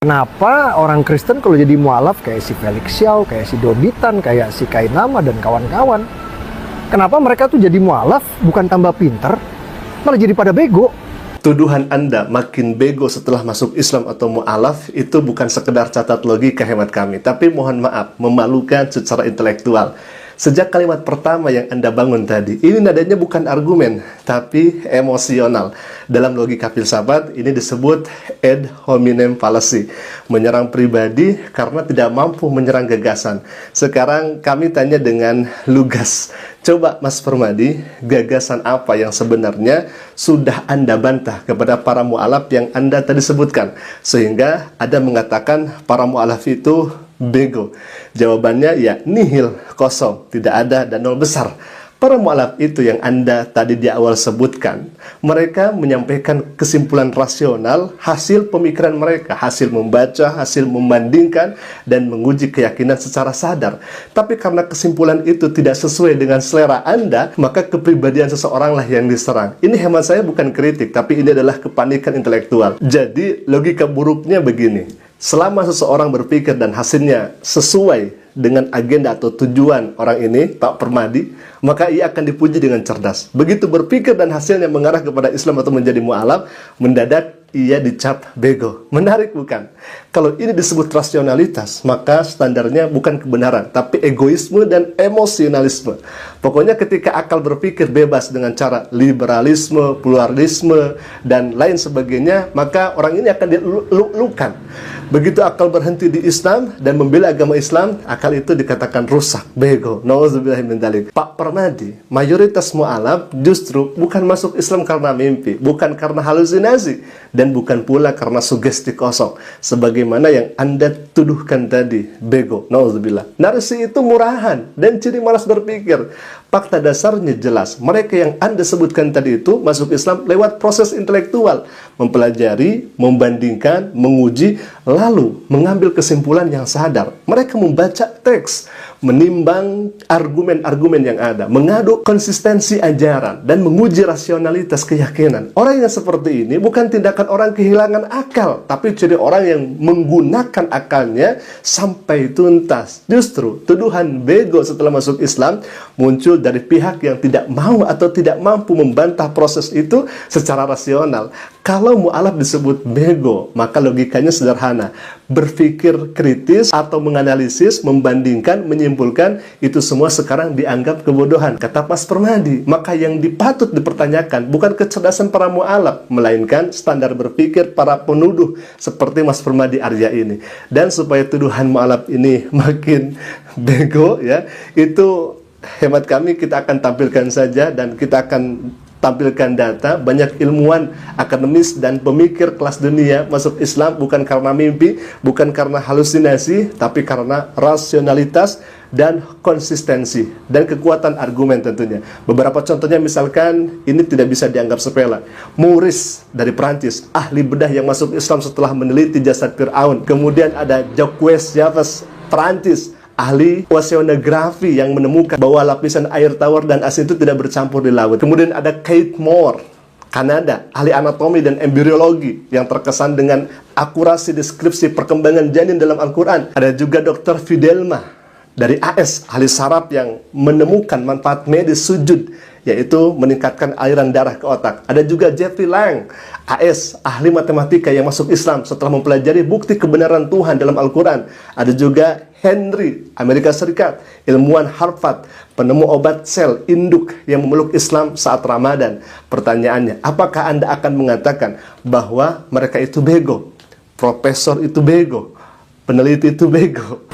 Kenapa orang Kristen kalau jadi mualaf kayak si Felix Xiao, kayak si Dobitan, kayak si Kainama dan kawan-kawan, kenapa mereka tuh jadi mualaf bukan tambah pinter, malah jadi pada bego? Tuduhan Anda makin bego setelah masuk Islam atau mu'alaf itu bukan sekedar catat logika hemat kami, tapi mohon maaf, memalukan secara intelektual. Sejak kalimat pertama yang Anda bangun tadi, ini nadanya bukan argumen, tapi emosional. Dalam logika filsafat, ini disebut ad hominem fallacy, menyerang pribadi karena tidak mampu menyerang gagasan. Sekarang kami tanya dengan lugas. Coba Mas Permadi, gagasan apa yang sebenarnya sudah Anda bantah kepada para mu'alaf yang Anda tadi sebutkan, sehingga Anda mengatakan para mu'alaf itu bego? Jawabannya ya nihil, kosong, tidak ada dan nol besar. Para mu'alaf itu yang Anda tadi di awal sebutkan, mereka menyampaikan kesimpulan rasional hasil pemikiran mereka, hasil membaca, hasil membandingkan, dan menguji keyakinan secara sadar. Tapi karena kesimpulan itu tidak sesuai dengan selera Anda, maka kepribadian seseoranglah yang diserang. Ini hemat saya bukan kritik, tapi ini adalah kepanikan intelektual. Jadi logika buruknya begini: selama seseorang berpikir dan hasilnya sesuai dengan agenda atau tujuan orang ini, Pak Permadi, maka ia akan dipuji dengan cerdas. Begitu berpikir dan hasilnya mengarah kepada Islam atau menjadi mu'alaf, mendadak ia dicap bego. Menarik bukan? Kalau ini disebut rasionalitas, maka standarnya bukan kebenaran, tapi egoisme dan emosionalisme. Pokoknya ketika akal berpikir bebas dengan cara liberalisme, pluralisme, dan lain sebagainya, maka orang ini akan dilulukan. Begitu akal berhenti di Islam dan membela agama Islam, akal itu dikatakan rusak, bego. Nauzubillahi min dzalik. Pak Permadi, mayoritas mu'alaf justru bukan masuk Islam karena mimpi, bukan karena halusinasi, dan bukan pula karena sugesti kosong, sebagaimana yang Anda tuduhkan tadi, bego. Nauzubillah. Narasi itu murahan dan ciri malas berpikir. Fakta dasarnya jelas. Mereka yang Anda sebutkan tadi itu masuk Islam lewat proses intelektual, mempelajari, membandingkan, menguji, lalu mengambil kesimpulan yang sadar. Mereka membaca teks, menimbang argumen-argumen yang ada, mengadu konsistensi ajaran, dan menguji rasionalitas keyakinan. Orang yang seperti ini bukan tindakan orang kehilangan akal, tapi ciri orang yang menggunakan akalnya sampai tuntas. Justru tuduhan bego setelah masuk Islam muncul dari pihak yang tidak mau atau tidak mampu membantah proses itu secara rasional. Kalau mu'alaf disebut bego, maka logikanya sederhana. Berpikir kritis atau menganalisis, membandingkan, menyimpulkan, itu semua sekarang dianggap kebodohan, kata Mas Permadi. Maka yang dipatut dipertanyakan bukan kecerdasan para mu'alaf, melainkan standar berpikir para penuduh seperti Mas Permadi Arya ini. Dan supaya tuduhan mu'alaf ini makin bego, ya, itu hemat kami kita akan tampilkan saja, dan kita akan tampilkan data. Banyak ilmuwan, akademis, dan pemikir kelas dunia masuk Islam bukan karena mimpi, bukan karena halusinasi, tapi karena rasionalitas dan konsistensi dan kekuatan argumen tentunya. Beberapa contohnya misalkan, ini tidak bisa dianggap sepele. Maurice dari Prancis, ahli bedah yang masuk Islam setelah meneliti jasad Fir'aun. Kemudian ada Jacques Javes, Prancis, ahli oceanografi yang menemukan bahwa lapisan air tawar dan asin itu tidak bercampur di laut. Kemudian ada Kate Moore, Kanada, ahli anatomi dan embriologi yang terkesan dengan akurasi deskripsi perkembangan janin dalam Al-Quran. Ada juga Dr. Fidelma dari AS, ahli saraf yang menemukan manfaat medis sujud, yaitu meningkatkan aliran darah ke otak. Ada juga Jeffrey Lang, AS, ahli matematika yang masuk Islam setelah mempelajari bukti kebenaran Tuhan dalam Al-Quran. Ada juga Henry, Amerika Serikat, ilmuwan Harvard, penemu obat sel induk yang memeluk Islam saat Ramadan. Pertanyaannya, apakah Anda akan mengatakan bahwa mereka itu bego, profesor itu bego, peneliti itu bego?